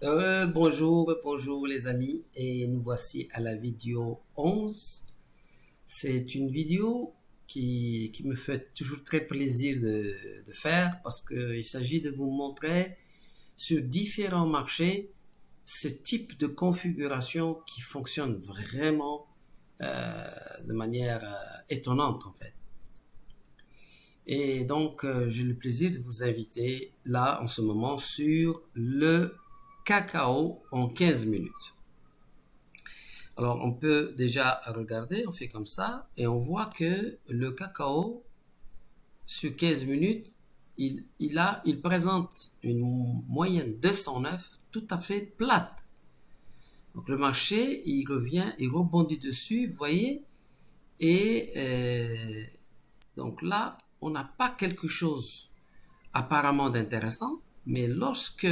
Bonjour les amis, et nous voici à la vidéo 11. C'est une vidéo qui me fait toujours très plaisir de faire parce qu'il s'agit de vous montrer sur différents marchés ce type de configuration qui fonctionne vraiment de manière étonnante en fait. Et donc, j'ai le plaisir de vous inviter là en ce moment sur le cacao en 15 minutes. Alors, on peut déjà regarder, on fait comme ça, et on voit que le cacao, sur 15 minutes, il présente une moyenne 209 tout à fait plate. Donc, le marché, il revient, il rebondit dessus, vous voyez, et donc là, on n'a pas quelque chose apparemment d'intéressant, mais lorsque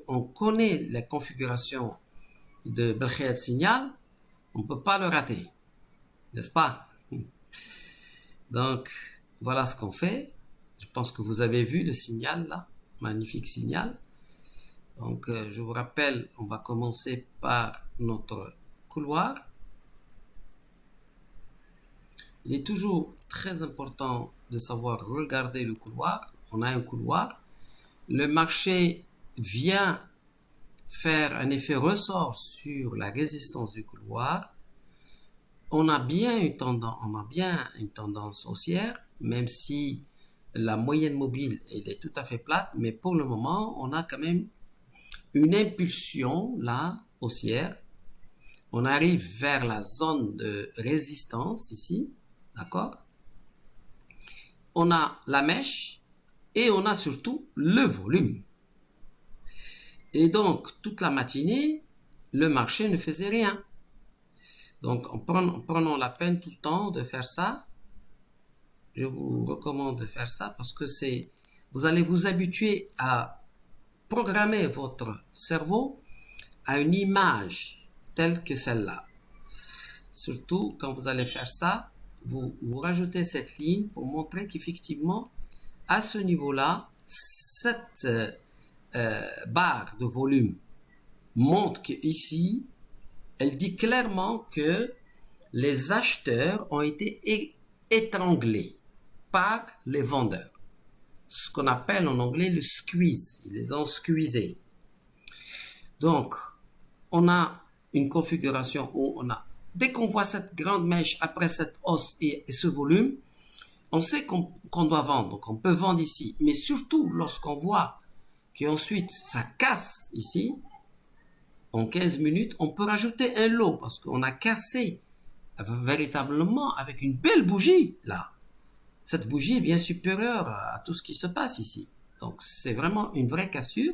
on connaît la configuration de Belkhead Signal, on ne peut pas le rater, n'est-ce pas? Donc, voilà ce qu'on fait. Je pense que vous avez vu le signal là, magnifique signal. Donc, je vous rappelle, on va commencer par notre couloir. Il est toujours très important de savoir regarder le couloir. On a un couloir. Le marché vient faire un effet ressort sur la résistance du couloir. On a bien une tendance haussière, même si la moyenne mobile elle est tout à fait plate, mais pour le moment, on a quand même une impulsion là haussière. On arrive vers la zone de résistance ici, d'accord? On a la mèche et on a surtout le volume. Et donc, toute la matinée, le marché ne faisait rien. Donc, prenons la peine tout le temps de faire ça. Je vous recommande de faire ça parce que vous allez vous habituer à programmer votre cerveau à une image telle que celle-là. Surtout quand vous allez faire ça, vous rajoutez cette ligne pour montrer qu'effectivement, à ce niveau-là, cette barre de volume montre qu'ici, elle dit clairement que les acheteurs ont été étranglés par les vendeurs. Ce qu'on appelle en anglais le squeeze. Ils les ont squeezés. Donc, on a une configuration où dès qu'on voit cette grande mèche après cette hausse et ce volume, on sait qu'on doit vendre. Donc, on peut vendre ici. Mais surtout, lorsqu'on voit qu'ensuite, ça casse ici, en 15 minutes, on peut rajouter un lot parce qu'on a cassé véritablement avec une belle bougie là. Cette bougie est bien supérieure à tout ce qui se passe ici. Donc c'est vraiment une vraie cassure.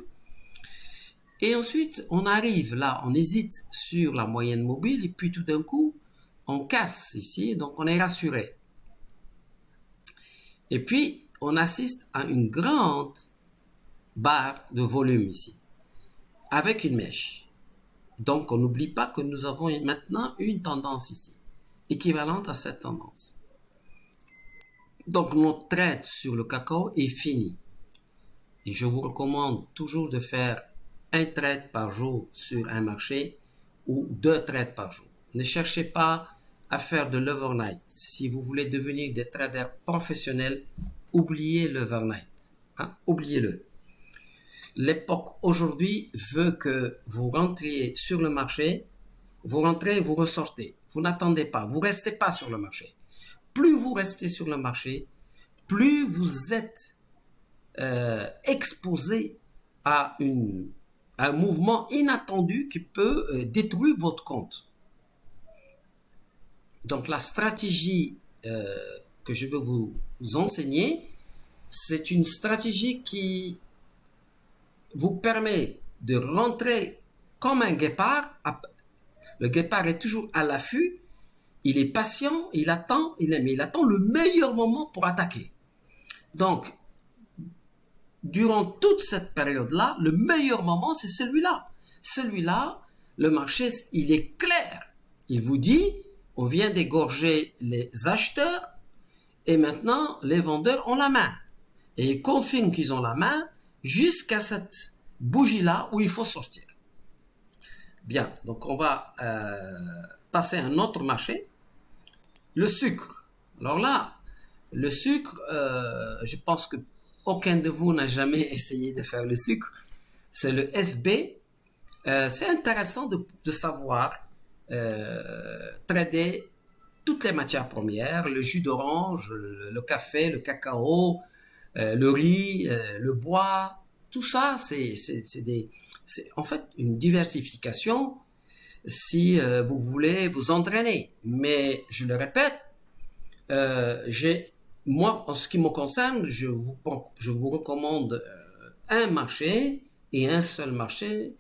Et ensuite, on arrive là, on hésite sur la moyenne mobile et puis tout d'un coup, on casse ici, donc on est rassuré. Et puis, on assiste à une grande barre de volume ici, avec une mèche. Donc, on n'oublie pas que nous avons maintenant une tendance ici, équivalente à cette tendance. Donc, notre trade sur le cacao est fini. Et je vous recommande toujours de faire un trade par jour sur un marché ou 2 trades par jour. Ne cherchez pas à faire de l'overnight. Si vous voulez devenir des traders professionnels, oubliez l'overnight. Hein? Oubliez-le. L'époque aujourd'hui veut que vous rentriez sur le marché, vous rentrez et vous ressortez. Vous n'attendez pas, vous restez pas sur le marché. Plus vous restez sur le marché, plus vous êtes exposé à un mouvement inattendu qui peut détruire votre compte. Donc la stratégie que je veux vous enseigner, c'est une stratégie qui vous permet de rentrer comme un guépard. Le guépard est toujours à l'affût, il est patient, il attend le meilleur moment pour attaquer. Donc, durant toute cette période-là, le meilleur moment, c'est celui-là. Celui-là, le marché, il est clair. Il vous dit, on vient d'égorger les acheteurs et maintenant, les vendeurs ont la main. Et ils confirment qu'ils ont la main jusqu'à cette bougie là où il faut sortir. Bien, donc on va passer à un autre marché, le sucre. Alors là, le sucre, je pense que aucun de vous n'a jamais essayé de faire le sucre. C'est le SB. C'est intéressant de savoir trader toutes les matières premières, le jus d'orange, le café, le cacao, le riz, le bois, tout ça, c'est en fait une diversification si vous voulez vous entraîner. Mais je le répète, moi, en ce qui me concerne, je vous recommande un marché et un seul marché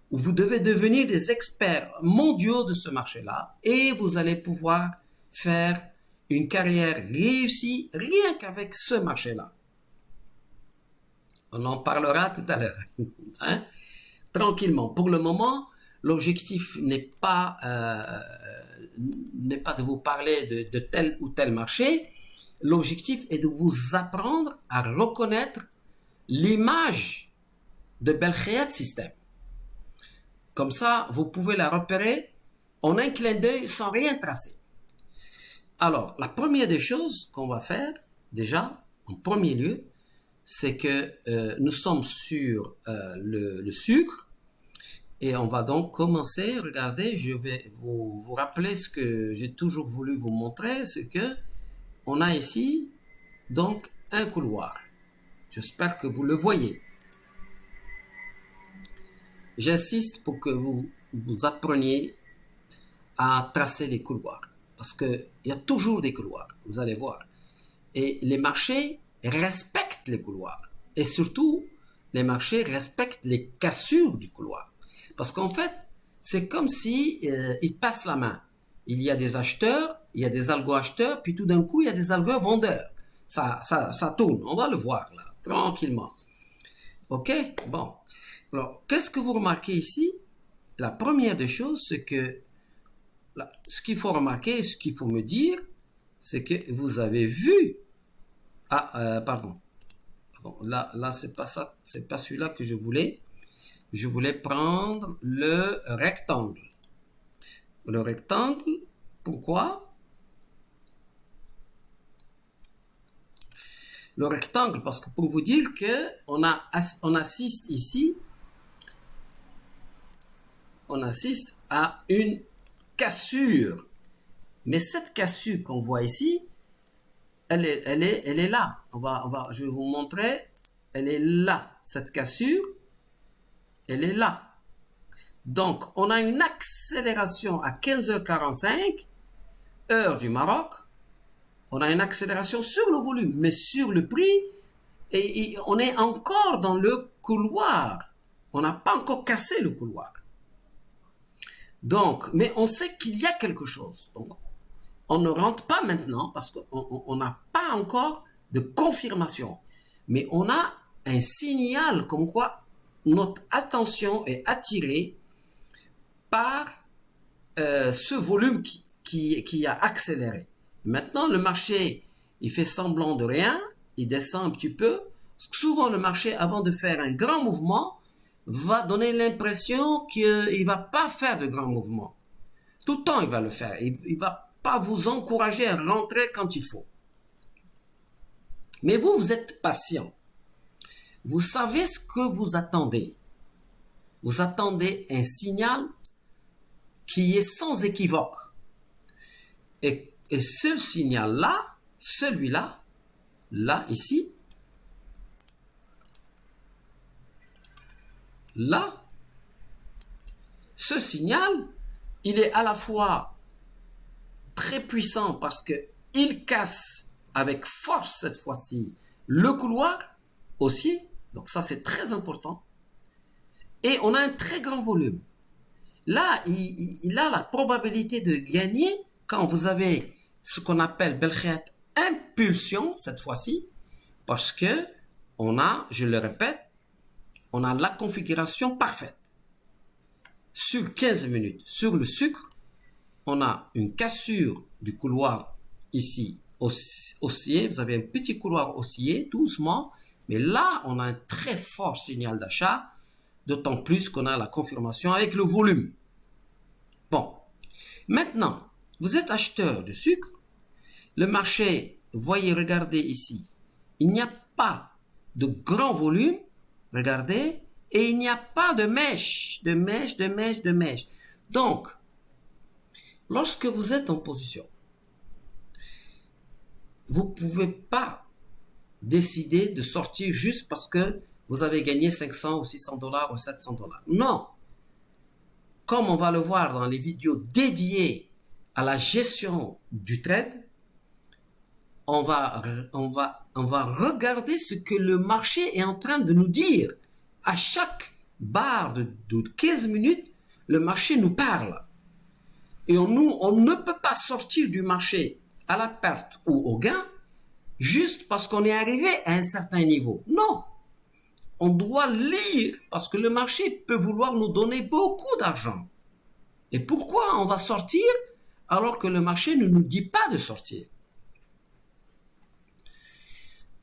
où vous devez devenir des experts mondiaux de ce marché-là et vous allez pouvoir faire une carrière réussie rien qu'avec ce marché-là. On en parlera tout à l'heure. Hein? Tranquillement. Pour le moment, l'objectif n'est pas de vous parler de tel ou tel marché. L'objectif est de vous apprendre à reconnaître l'image de Belkhayat System. Comme ça, vous pouvez la repérer en un clin d'œil sans rien tracer. Alors, la première des choses qu'on va faire, déjà, en premier lieu, c'est que nous sommes sur le sucre et on va donc commencer. Regardez, je vais vous rappeler ce que j'ai toujours voulu vous montrer, c'est que on a ici donc un couloir. J'espère que vous le voyez. J'insiste pour que vous appreniez à tracer les couloirs. Parce qu'il y a toujours des couloirs, vous allez voir. Et les marchés respectent les couloirs. Et surtout, les marchés respectent les cassures du couloir. Parce qu'en fait, c'est comme si ils passent la main. Il y a des acheteurs, il y a des algo-acheteurs, puis tout d'un coup, il y a des algo-vendeurs. Ça tourne, on va le voir là, tranquillement. Ok? Bon. Alors, qu'est-ce que vous remarquez ici? La première des choses, c'est que ce qu'il faut remarquer, ce qu'il faut me dire, c'est que vous avez vu... pardon. Là, c'est pas ça, c'est pas celui-là que je voulais. Je voulais prendre le rectangle. Le rectangle, pourquoi? Le rectangle, parce que pour vous dire que on assiste ici, on assiste à une cassure. Mais cette cassure qu'on voit ici, elle est là. Je vais vous montrer. Elle est là. Cette cassure, elle est là. Donc, on a une accélération à 15h45, heure du Maroc. On a une accélération sur le volume, mais sur le prix, et on est encore dans le couloir. On n'a pas encore cassé le couloir. Donc, mais on sait qu'il y a quelque chose. Donc, on ne rentre pas maintenant parce qu'on n'a pas encore de confirmation. Mais on a un signal comme quoi notre attention est attirée par ce volume qui a accéléré. Maintenant, le marché, il fait semblant de rien, il descend un petit peu. Souvent, le marché, avant de faire un grand mouvement, va donner l'impression qu'il ne va pas faire de grands mouvements. Tout le temps, il va le faire. Il ne va pas vous encourager à rentrer quand il faut. Mais vous êtes patient. Vous savez ce que vous attendez. Vous attendez un signal qui est sans équivoque. Et ce signal-là, celui-là, là, ici, là, ce signal, il est à la fois très puissant parce qu'il casse avec force cette fois-ci le couloir haussier, donc ça c'est très important, et on a un très grand volume. Là, il a la probabilité de gagner quand vous avez ce qu'on appelle Belkhayat impulsion cette fois-ci, parce que on a, je le répète, on a la configuration parfaite. Sur 15 minutes, sur le sucre, on a une cassure du couloir ici haussier. Vous avez un petit couloir haussier, doucement. Mais là, on a un très fort signal d'achat d'autant plus qu'on a la confirmation avec le volume. Bon, maintenant, vous êtes acheteur de sucre, le marché, voyez, regardez ici, il n'y a pas de grand volume, regardez, et il n'y a pas de mèche, de mèche, de mèche, de mèche. Donc, lorsque vous êtes en position, vous ne pouvez pas décider de sortir juste parce que vous avez gagné 500 ou 600 dollars ou 700 dollars. Non. Comme on va le voir dans les vidéos dédiées à la gestion du trade, on va regarder ce que le marché est en train de nous dire. À chaque barre de 15 minutes, le marché nous parle. Et on ne peut pas sortir du marché à la perte ou au gain juste parce qu'on est arrivé à un certain niveau. Non. On doit lire parce que le marché peut vouloir nous donner beaucoup d'argent. Et pourquoi on va sortir alors que le marché ne nous dit pas de sortir?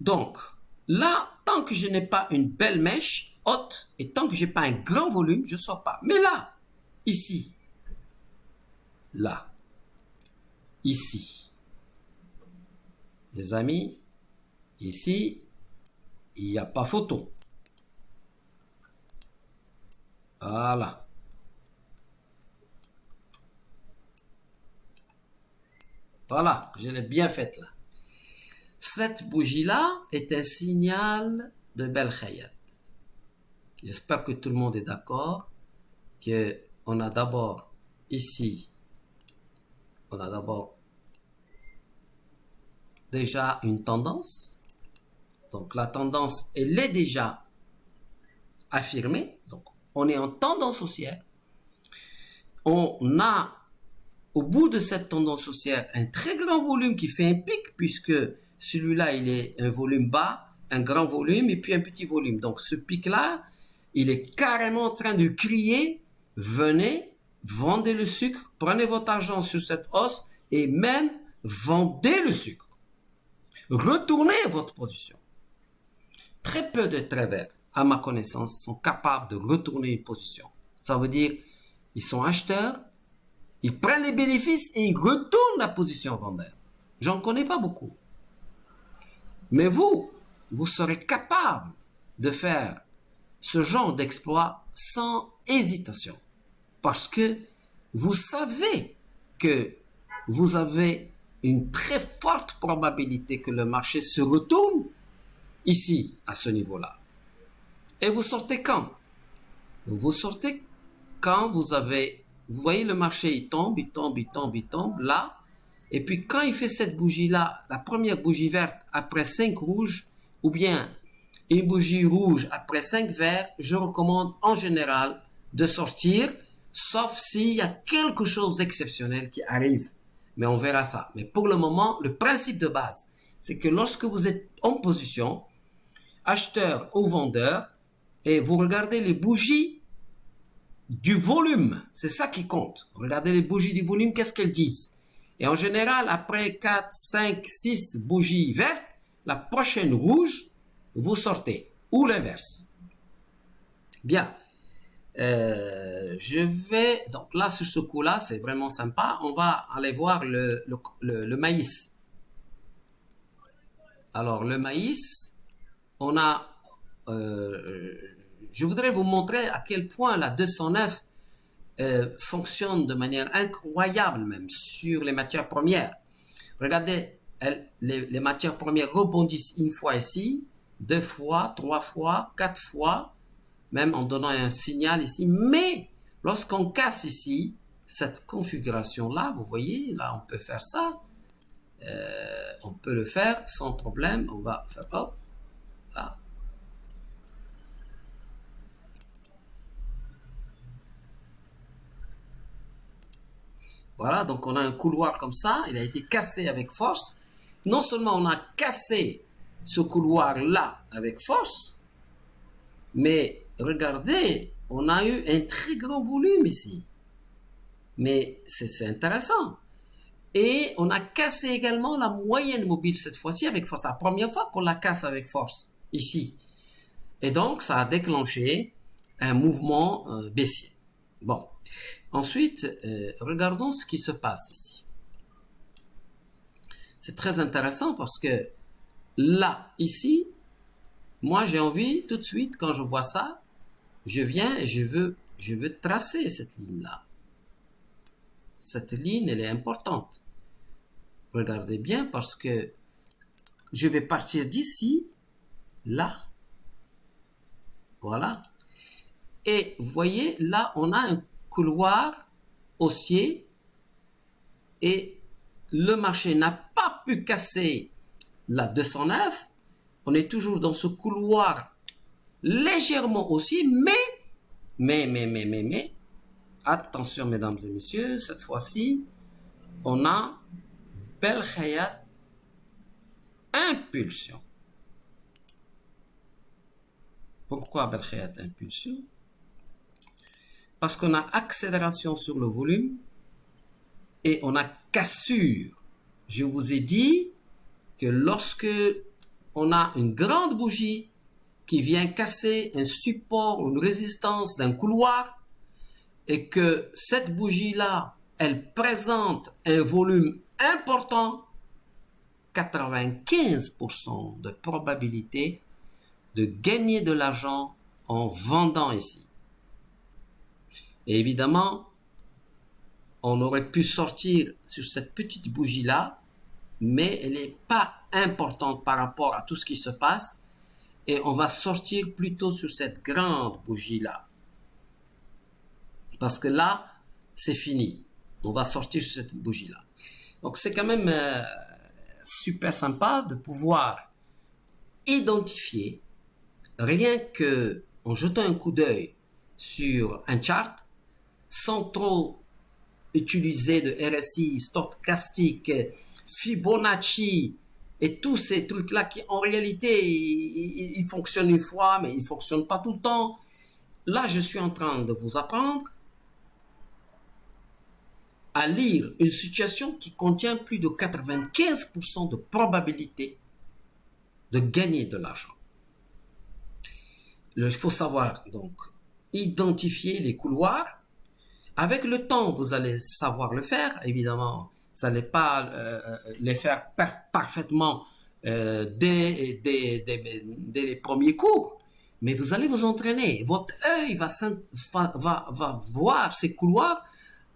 Donc, là, tant que je n'ai pas une belle mèche haute et tant que je n'ai pas un grand volume, je ne sors pas. Mais là, ici, là, ici, les amis, ici, il n'y a pas photo. Voilà. Voilà, je l'ai bien faite là. Cette bougie-là est un signal de Bel Khayat. J'espère que tout le monde est d'accord qu'on a d'abord ici, on a d'abord déjà une tendance. Donc la tendance, elle est déjà affirmée. Donc on est en tendance haussière. On a au bout de cette tendance haussière un très grand volume qui fait un pic puisque celui-là il est un volume bas, un grand volume et puis un petit volume. Donc ce pic-là, il est carrément en train de crier, venez, vendez le sucre, prenez votre argent sur cette hausse et même vendez le sucre. Retournez votre position. Très peu de traders, à ma connaissance, sont capables de retourner une position. Ça veut dire, ils sont acheteurs, ils prennent les bénéfices et ils retournent la position vendeur. J'en connais pas beaucoup. Mais vous serez capable de faire ce genre d'exploit sans hésitation. Parce que vous savez que vous avez une très forte probabilité que le marché se retourne ici, à ce niveau-là. Et vous sortez quand? Vous sortez quand vous voyez le marché, il tombe, il tombe, il tombe, il tombe, là. Et puis quand il fait cette bougie-là, la première bougie verte après 5 rouges, ou bien une bougie rouge après 5 verts, je recommande en général de sortir, sauf s'il y a quelque chose d'exceptionnel qui arrive. Mais on verra ça. Mais pour le moment, le principe de base, c'est que lorsque vous êtes en position, acheteur ou vendeur, et vous regardez les bougies du volume, c'est ça qui compte. Regardez les bougies du volume, qu'est-ce qu'elles disent. Et en général, après 4, 5, 6 bougies vertes, la prochaine rouge, vous sortez. Ou l'inverse. Bien. Je vais... Donc là, sur ce coup-là, c'est vraiment sympa. On va aller voir le maïs. Alors, le maïs, on a... je voudrais vous montrer à quel point la 209 fonctionne de manière incroyable même sur les matières premières. Regardez, les matières premières rebondissent une fois ici, 2 fois, 3 fois, 4 fois, même en donnant un signal ici. Mais lorsqu'on casse ici, cette configuration-là, vous voyez, là on peut faire ça. On peut le faire sans problème. On va faire hop, là. Voilà, donc on a un couloir comme ça, il a été cassé avec force. Non seulement on a cassé ce couloir-là avec force, mais regardez, on a eu un très grand volume ici. Mais c'est intéressant. Et on a cassé également la moyenne mobile cette fois-ci avec force. C'est la première fois qu'on la casse avec force, ici. Et donc, ça a déclenché un mouvement baissier. Bon. Ensuite, regardons ce qui se passe ici. C'est très intéressant parce que là, ici, moi j'ai envie tout de suite, quand je vois ça, je viens et je veux tracer cette ligne-là. Cette ligne, elle est importante. Regardez bien parce que je vais partir d'ici, là, voilà. Et vous voyez, là, on a un couloir haussier et le marché n'a pas pu casser la 209. On est toujours dans ce couloir légèrement haussier, mais, attention mesdames et messieurs, cette fois-ci, on a Bel Khayat impulsion. Pourquoi Bel Khayat impulsion? Parce qu'on a accélération sur le volume et on a cassure. Je vous ai dit que lorsque on a une grande bougie qui vient casser un support ou une résistance d'un couloir et que cette bougie-là, elle présente un volume important, 95% de probabilité de gagner de l'argent en vendant ici. Et évidemment, on aurait pu sortir sur cette petite bougie-là, mais elle n'est pas importante par rapport à tout ce qui se passe. Et on va sortir plutôt sur cette grande bougie-là. Parce que là, c'est fini. On va sortir sur cette bougie-là. Donc c'est quand même super sympa de pouvoir identifier, rien que en jetant un coup d'œil sur un chart, sans trop utiliser de RSI, stochastique, Fibonacci et tous ces trucs-là qui en réalité ils fonctionnent une fois mais ils fonctionnent pas tout le temps. Là, je suis en train de vous apprendre à lire une situation qui contient plus de 95% de probabilité de gagner de l'argent. Il faut savoir donc identifier les couloirs. Avec le temps, vous allez savoir le faire. Évidemment, vous n'allez pas les faire parfaitement dès les premiers cours, mais vous allez vous entraîner. Votre œil va voir ces couloirs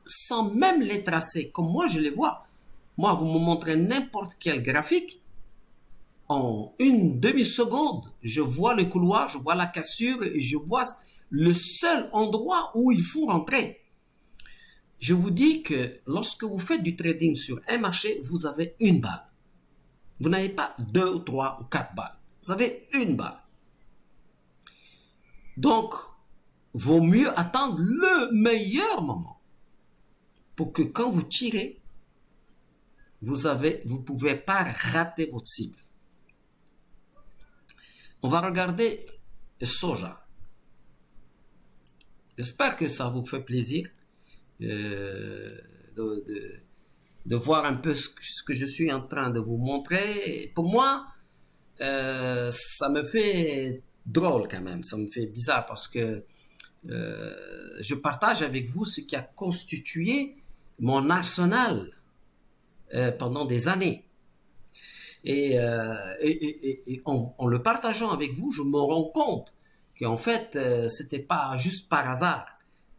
sans même les tracer, comme moi je les vois. Moi, vous me montrez n'importe quel graphique, en une demi-seconde, je vois le couloir, je vois la cassure et je vois le seul endroit où il faut rentrer. Je vous dis que lorsque vous faites du trading sur un marché, vous avez une balle. Vous n'avez pas 2 ou 3 ou 4 balles. Vous avez une balle. Donc, vaut mieux attendre le meilleur moment pour que quand vous tirez, vous pouvez pas rater votre cible. On va regarder le soja. J'espère que ça vous fait plaisir de voir un peu ce que je suis en train de vous montrer. Et pour moi, ça me fait drôle quand même, ça me fait bizarre parce que je partage avec vous ce qui a constitué mon arsenal pendant des années. Et en le partageant avec vous, je me rends compte qu'en fait, c'était pas juste par hasard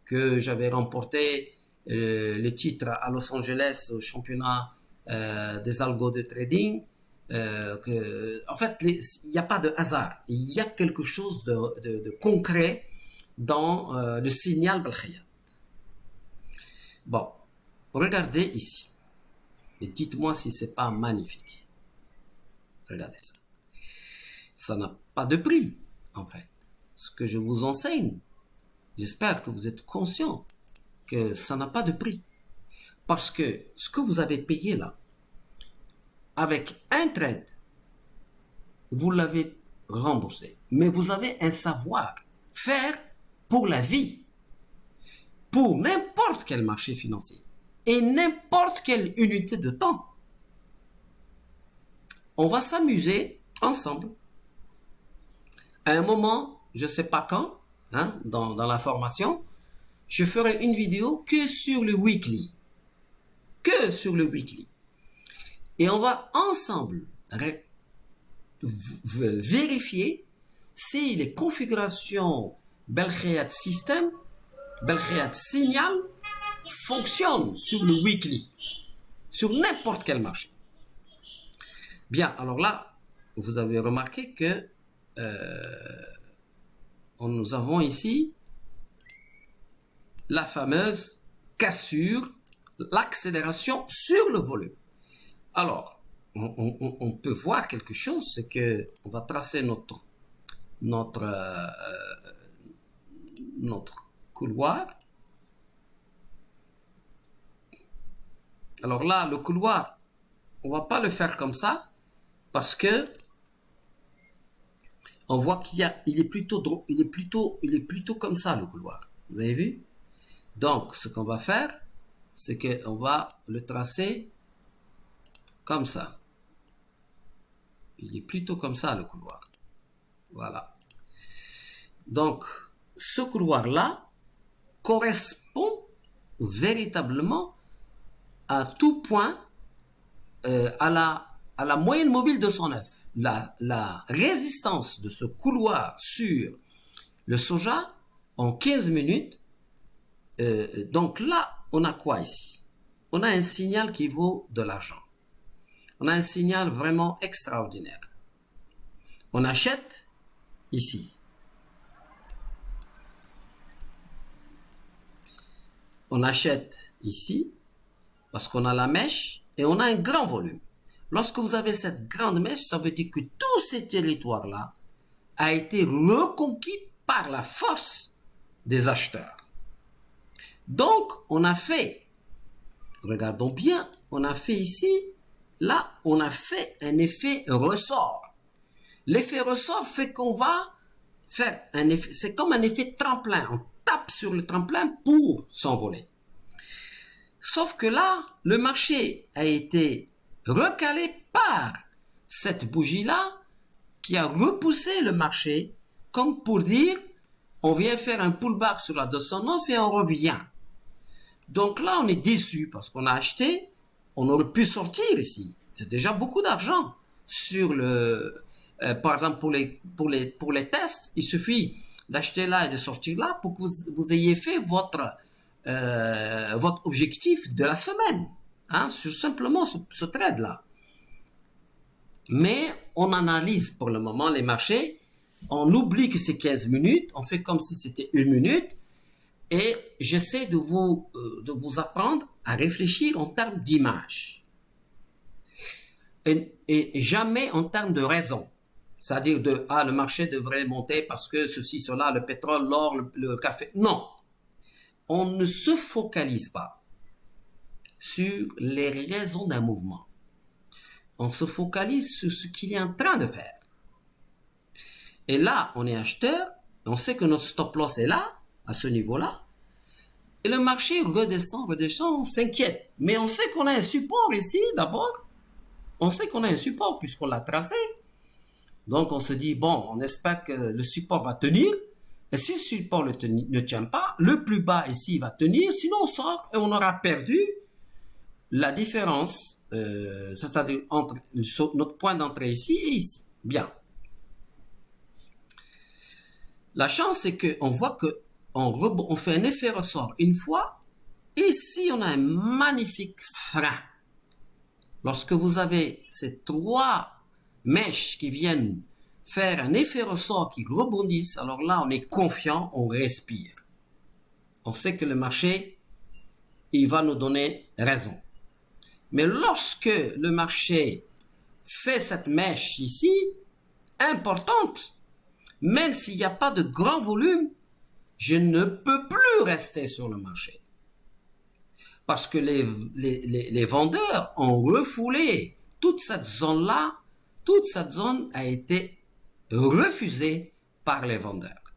que j'avais remporté le titre à Los Angeles au championnat des algos de trading. En fait, il n'y a pas de hasard. Il y a quelque chose de concret dans le signal Bel Khayat. Bon, regardez ici. Et dites-moi si c'est pas magnifique. Regardez ça. Ça n'a pas de prix, en fait. Ce que je vous enseigne, j'espère que vous êtes conscient que ça n'a pas de prix. Parce que ce que vous avez payé là, avec un trade, vous l'avez remboursé. Mais vous avez un savoir-faire pour la vie, pour n'importe quel marché financier et n'importe quelle unité de temps. On va s'amuser ensemble. À un moment, je ne sais pas quand, hein, dans la formation, je ferai une vidéo que sur le weekly. Que sur le weekly. Et on va ensemble vérifier si les configurations Belkhead System, Belkhead Signal fonctionnent sur le weekly, sur n'importe quel marché. Bien, alors là, vous avez remarqué que nous avons ici la fameuse cassure, l'accélération sur le volume. Alors, on peut voir quelque chose, c'est que on va tracer notre couloir. Alors là, le couloir, on va pas le faire comme ça parce que on voit il est plutôt comme ça le couloir. Vous avez vu? Donc, ce qu'on va faire, c'est qu'on va le tracer comme ça. Il est plutôt comme ça le couloir. Voilà. Donc, ce couloir-là correspond véritablement à tout point à la moyenne mobile 209. La résistance de ce couloir sur le soja en 15 minutes. Donc là, on a quoi ici? On a un signal qui vaut de l'argent. On a un signal vraiment extraordinaire. On achète ici. On achète ici parce qu'on a la mèche et on a un grand volume. Lorsque vous avez cette grande mèche, ça veut dire que tout ce territoire-là a été reconquis par la force des acheteurs. Donc, on a fait, regardons bien, on a fait ici, là, on a fait un effet ressort. L'effet ressort fait qu'on va faire un effet, c'est comme un effet tremplin. On tape sur le tremplin pour s'envoler. Sauf que là, le marché a été recalé par cette bougie-là qui a repoussé le marché comme pour dire on vient faire un pullback sur la 209 et on revient. Donc là, on est déçu parce qu'on a acheté, on aurait pu sortir ici. C'est déjà beaucoup d'argent sur par exemple pour les tests, il suffit d'acheter là et de sortir là pour que vous ayez fait votre objectif de la semaine, hein, sur simplement ce trade là. Mais on analyse pour le moment les marchés, on oublie que c'est 15 minutes, on fait comme si c'était 1 minute. Et j'essaie de vous apprendre à réfléchir en termes d'image. Et jamais en termes de raison. C'est-à-dire le marché devrait monter parce que ceci, cela, le pétrole, l'or, le café. Non. On ne se focalise pas sur les raisons d'un mouvement. On se focalise sur ce qu'il est en train de faire. Et là, on est acheteur, on sait que notre stop loss est là, à ce niveau-là, et le marché redescend, on s'inquiète. Mais on sait qu'on a un support ici, d'abord. On sait qu'on a un support puisqu'on l'a tracé. Donc, on se dit, bon, on espère que le support va tenir. Et si le support ne tient pas, le plus bas ici va tenir. Sinon, on sort et on aura perdu la différence, c'est-à-dire entre notre point d'entrée ici et ici. Bien. La chance, c'est qu'on voit que on fait un effet ressort une fois. Ici, on a un magnifique frein. Lorsque vous avez ces 3 mèches qui viennent faire un effet ressort qui rebondissent, alors là, on est confiant, on respire. On sait que le marché, il va nous donner raison. Mais lorsque le marché fait cette mèche ici, importante, même s'il n'y a pas de grand volume, je ne peux plus rester sur le marché. Parce que les vendeurs ont refoulé toute cette zone-là, toute cette zone a été refusée par les vendeurs.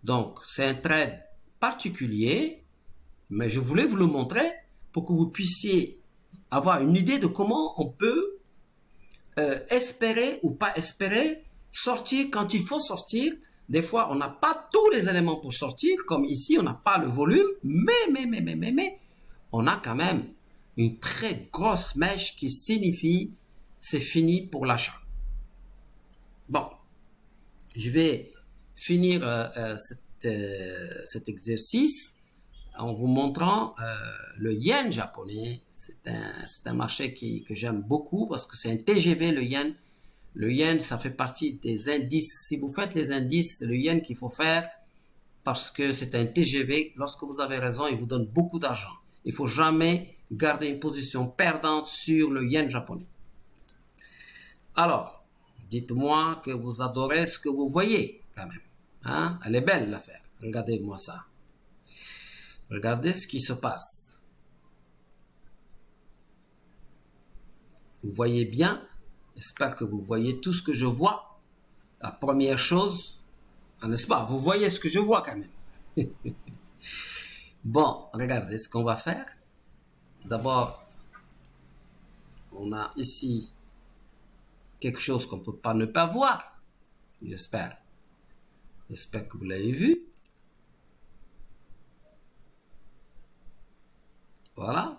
Donc, c'est un trade particulier, mais je voulais vous le montrer pour que vous puissiez avoir une idée de comment on peut espérer ou pas espérer sortir quand il faut sortir Des fois, on n'a pas tous les éléments pour sortir, comme ici, on n'a pas le volume, mais, on a quand même une très grosse mèche qui signifie c'est fini pour l'achat. Bon, je vais finir cet exercice en vous montrant le yen japonais. C'est un marché que j'aime beaucoup parce que c'est un TGV, le yen. Le yen, ça fait partie des indices. Si vous faites les indices, c'est le yen qu'il faut faire parce que c'est un TGV. Lorsque vous avez raison, il vous donne beaucoup d'argent. Il ne faut jamais garder une position perdante sur le yen japonais. Alors, dites-moi que vous adorez ce que vous voyez quand même. Hein? Elle est belle l'affaire. Regardez-moi ça. Regardez ce qui se passe. Vous voyez bien? J'espère que vous voyez tout ce que je vois. La première chose, n'est-ce pas? Vous voyez ce que je vois quand même. Bon, regardez ce qu'on va faire. D'abord, on a ici quelque chose qu'on ne peut pas ne pas voir. J'espère. J'espère que vous l'avez vu. Voilà.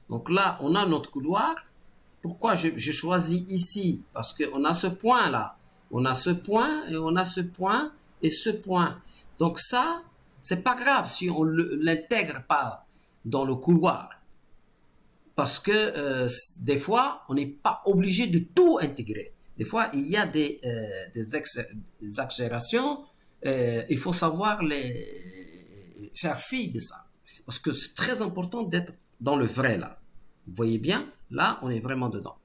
Donc là, on a notre couloir. Pourquoi j'ai choisi ici? Parce qu'on a ce point-là. On a ce point et on a ce point et ce point. Donc ça, c'est pas grave si on l'intègre pas dans le couloir. Parce que des fois, on n'est pas obligé de tout intégrer. Des fois, il y a des exagérations. Il faut savoir faire fi de ça. Parce que c'est très important d'être dans le vrai là. Vous voyez bien, là, on est vraiment dedans.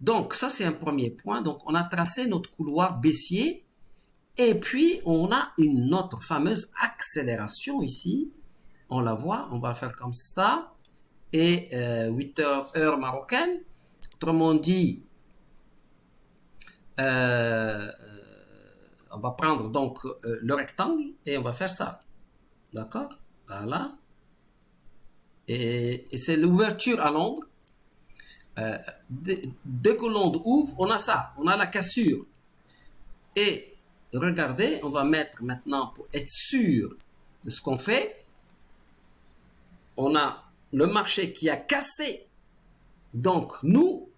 Donc, ça, c'est un premier point. Donc, on a tracé notre couloir baissier. Et puis, on a une autre fameuse accélération ici. On la voit, on va le faire comme ça. Et 8 heures marocaine. Autrement dit, on va prendre donc le rectangle et on va faire ça. D'accord? Voilà. Et c'est l'ouverture à l'ombre. Dès que l'onde ouvre, on a ça, on a la cassure. Et regardez, on va mettre maintenant, pour être sûr de ce qu'on fait, on a le marché qui a cassé. Donc nous,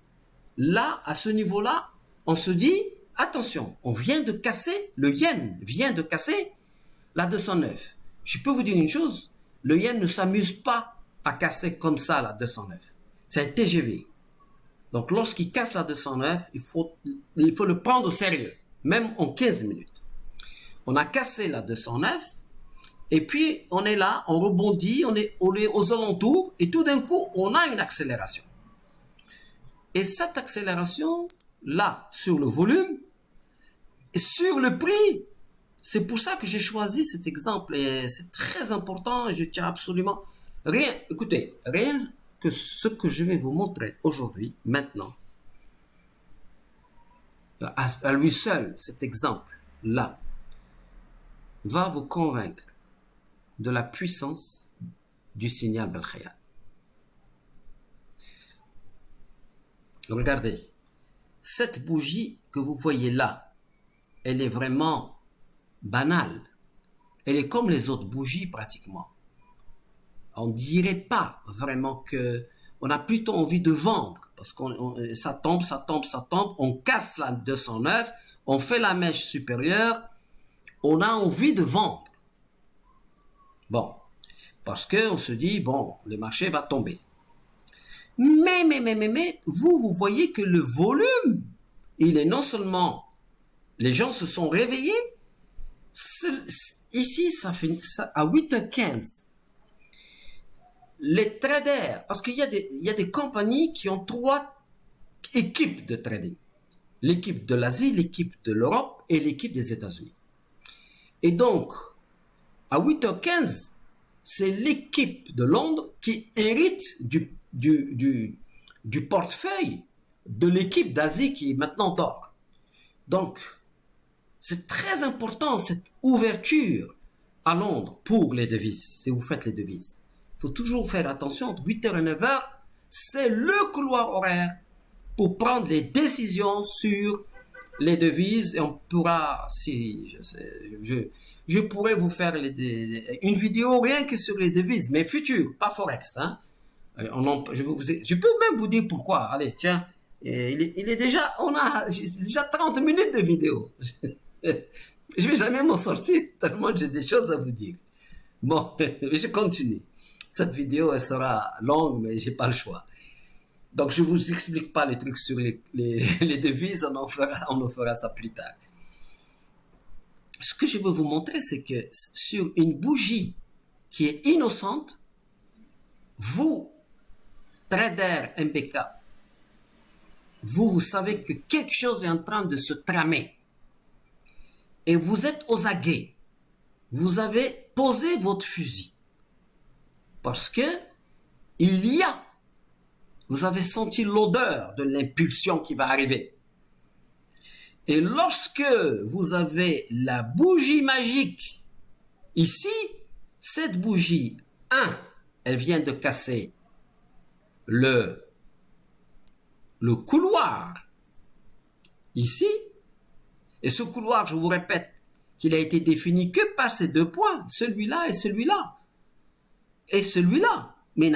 là, à ce niveau-là, on se dit, attention, on vient de casser, le yen vient de casser la 209. Je peux vous dire une chose, le yen ne s'amuse pas à casser comme ça la 209. C'est un TGV. Donc, lorsqu'il casse la 209, il faut le prendre au sérieux, même en 15 minutes. On a cassé la 209, et puis on est là, on rebondit, on est aux alentours, et tout d'un coup, on a une accélération. Et cette accélération, là, sur le volume, et sur le prix, c'est pour ça que j'ai choisi cet exemple, et c'est très important, je tiens absolument... Écoutez, rien que ce que je vais vous montrer aujourd'hui, maintenant, à lui seul, cet exemple-là, va vous convaincre de la puissance du signal Bel-Khayal. Regardez, cette bougie que vous voyez là, elle est vraiment banale. Elle est comme les autres bougies pratiquement. On ne dirait pas vraiment que... On a plutôt envie de vendre parce que ça tombe, on casse la 209, on fait la mèche supérieure, on a envie de vendre. Bon, parce qu'on se dit, bon, le marché va tomber. Mais, vous voyez que le volume, il est non seulement... Les gens se sont réveillés, ici, ça fait à 8h15. Les traders, parce qu'il y a des compagnies qui ont 3 équipes de trading. L'équipe de l'Asie, l'équipe de l'Europe et l'équipe des États-Unis. Et donc, à 8h15, c'est l'équipe de Londres qui hérite du portefeuille de l'équipe d'Asie qui maintenant dort. Donc, c'est très important cette ouverture à Londres pour les devises, si vous faites les devises. Il faut toujours faire attention, entre 8h et 9h, c'est le couloir horaire pour prendre les décisions sur les devises et on pourra, si je pourrais vous faire une vidéo rien que sur les devises, mais futures, pas Forex. Hein. Je peux même vous dire pourquoi. Allez, tiens, il est déjà, j'ai déjà 30 minutes de vidéo. Je vais jamais m'en sortir tellement j'ai des choses à vous dire. Bon, je continue. Cette vidéo, elle sera longue, mais j'ai pas le choix. Donc, je vous explique pas les trucs sur les devises, on en fera ça plus tard. Ce que je veux vous montrer, c'est que sur une bougie qui est innocente, vous, trader MBK, vous savez que quelque chose est en train de se tramer. Et vous êtes aux aguets. Vous avez posé votre fusil. Parce que vous avez senti l'odeur de l'impulsion qui va arriver. Et lorsque vous avez la bougie magique, ici, cette bougie, elle vient de casser le couloir, ici, et ce couloir, je vous répète, qu'il a été défini que par ces deux points, celui-là et celui-là. Et celui-là, mais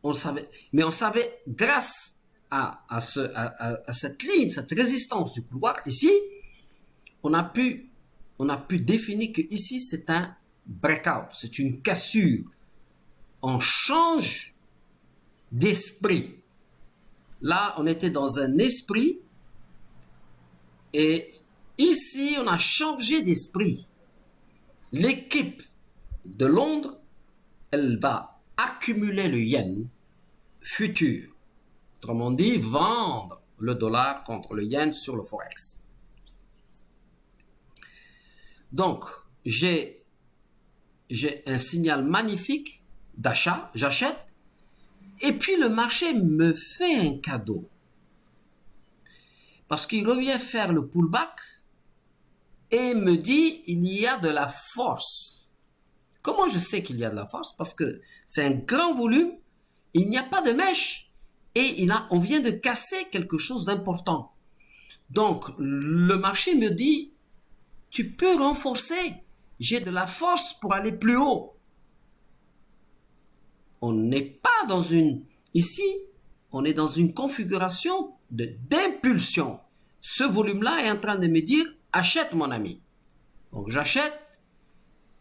on savait grâce à cette ligne, cette résistance du couloir, ici, on a pu définir que ici c'est un breakout, c'est une cassure. On change d'esprit. Là, on était dans un esprit et ici, on a changé d'esprit. L'équipe de Londres, elle va accumuler le yen futur. Autrement dit, vendre le dollar contre le yen sur le Forex. Donc, j'ai un signal magnifique d'achat, j'achète, et puis le marché me fait un cadeau. Parce qu'il revient faire le pullback et me dit, il y a de la force. Comment je sais qu'il y a de la force? Parce que c'est un grand volume, il n'y a pas de mèche, et on vient de casser quelque chose d'important. Donc, le marché me dit, tu peux renforcer, j'ai de la force pour aller plus haut. On n'est pas dans ici, on est dans une configuration d'impulsion. Ce volume-là est en train de me dire, achète mon ami. Donc j'achète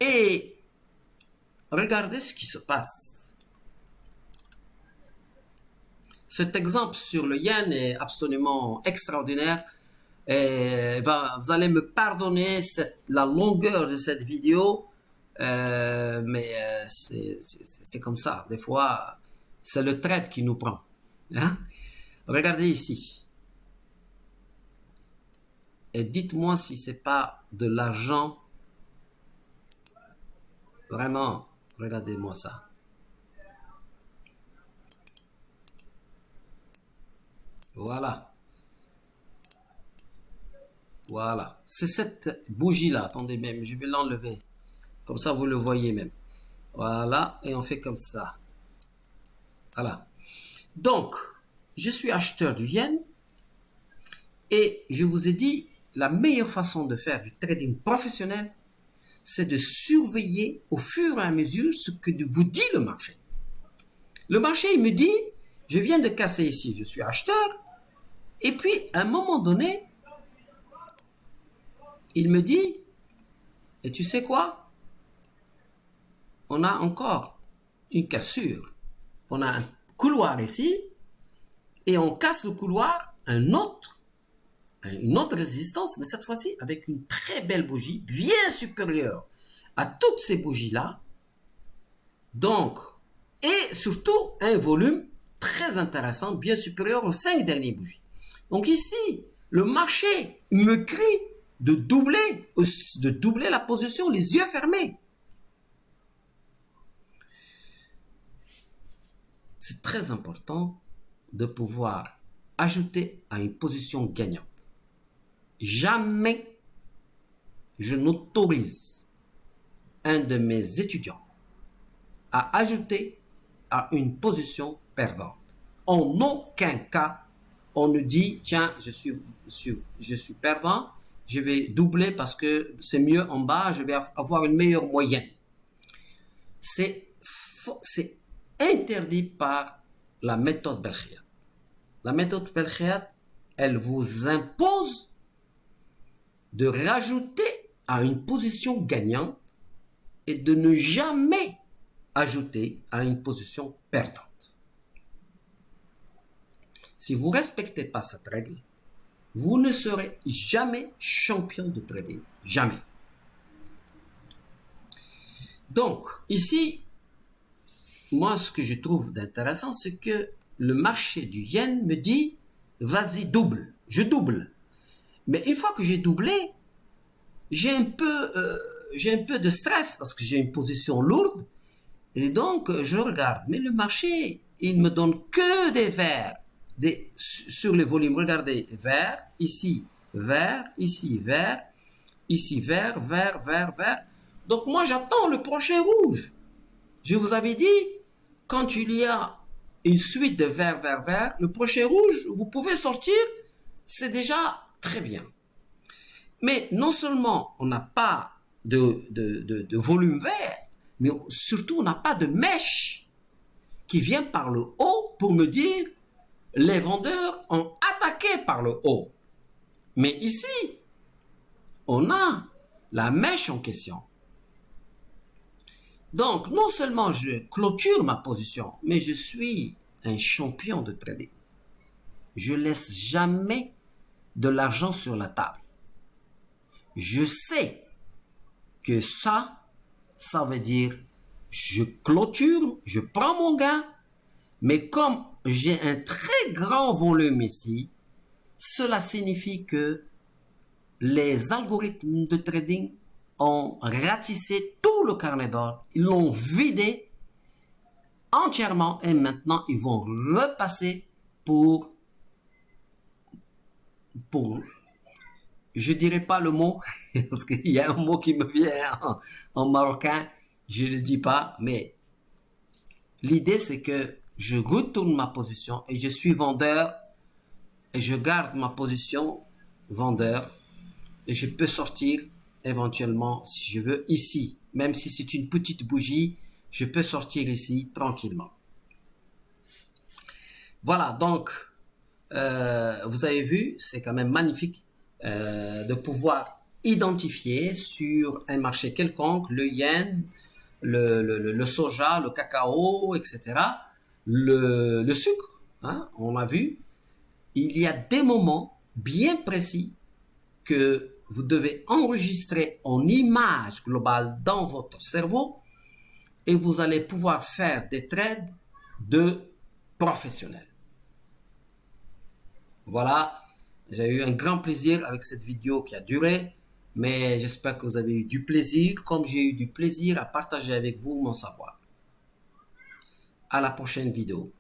et regardez ce qui se passe. Cet exemple sur le yen est absolument extraordinaire. Et vous allez me pardonner la longueur de cette vidéo, mais c'est comme ça. Des fois, c'est le trade qui nous prend. Hein? Regardez ici. Et dites-moi si c'est pas de l'argent. Vraiment, regardez-moi ça. Voilà. Voilà. C'est cette bougie-là. Attendez même, je vais l'enlever. Comme ça, vous le voyez même. Voilà. Et on fait comme ça. Voilà. Donc, je suis acheteur du yen. Et je vous ai dit, la meilleure façon de faire du trading professionnel, c'est de surveiller au fur et à mesure ce que vous dit le marché. Le marché, il me dit, je viens de casser ici, je suis acheteur. Et puis, à un moment donné, il me dit, et tu sais quoi? On a encore une cassure. On a un couloir ici, et on casse le couloir, une autre résistance, mais cette fois-ci avec une très belle bougie, bien supérieure à toutes ces bougies-là. Donc, et surtout un volume très intéressant, bien supérieur aux 5 dernières bougies. Donc ici, le marché me crie de doubler la position, les yeux fermés. C'est très important de pouvoir ajouter à une position gagnante. Jamais je n'autorise un de mes étudiants à ajouter à une position perdante. En aucun cas, on nous dit, tiens, je suis perdant, je vais doubler parce que c'est mieux en bas, je vais avoir une meilleure moyenne. C'est interdit par la méthode Belkhayat. La méthode Belkhayat, elle vous impose de rajouter à une position gagnante et de ne jamais ajouter à une position perdante. Si vous ne respectez pas cette règle, vous ne serez jamais champion de trading. Jamais. Donc, ici, moi, ce que je trouve d'intéressant, c'est que le marché du yen me dit, vas-y, double. Je double. Mais une fois que j'ai doublé, j'ai un peu de stress parce que j'ai une position lourde. Et donc, je regarde. Mais le marché, il me donne que des verts. Sur les volumes, regardez, vert, ici, vert, ici, vert, ici, vert, vert, vert, vert. Donc, moi, j'attends le prochain rouge. Je vous avais dit, quand il y a une suite de vert, vert, vert, le prochain rouge, vous pouvez sortir, c'est déjà très bien. Mais non seulement on n'a pas de volume vert, mais surtout on n'a pas de mèche qui vient par le haut pour me dire les vendeurs ont attaqué par le haut. Mais ici, on a la mèche en question. Donc, non seulement je clôture ma position, mais je suis un champion de trading. Je laisse jamais de l'argent sur la table. Je sais que ça veut dire je clôture, je prends mon gain, mais comme j'ai un très grand volume ici, cela signifie que les algorithmes de trading ont ratissé tout le carnet d'ordre, ils l'ont vidé entièrement et maintenant ils vont repasser pour je dirais pas le mot parce qu'il y a un mot qui me vient en marocain, je le dis pas, mais l'idée c'est que je retourne ma position et je suis vendeur et je garde ma position vendeur et je peux sortir éventuellement si je veux ici, même si c'est une petite bougie, je peux sortir ici tranquillement. Voilà, donc vous avez vu, c'est quand même magnifique de pouvoir identifier sur un marché quelconque le yen, le soja, le cacao, etc. Le sucre, hein, on a vu. Il y a des moments bien précis que vous devez enregistrer en image globale dans votre cerveau et vous allez pouvoir faire des trades de professionnels. Voilà, j'ai eu un grand plaisir avec cette vidéo qui a duré, mais j'espère que vous avez eu du plaisir, comme j'ai eu du plaisir à partager avec vous mon savoir. À la prochaine vidéo.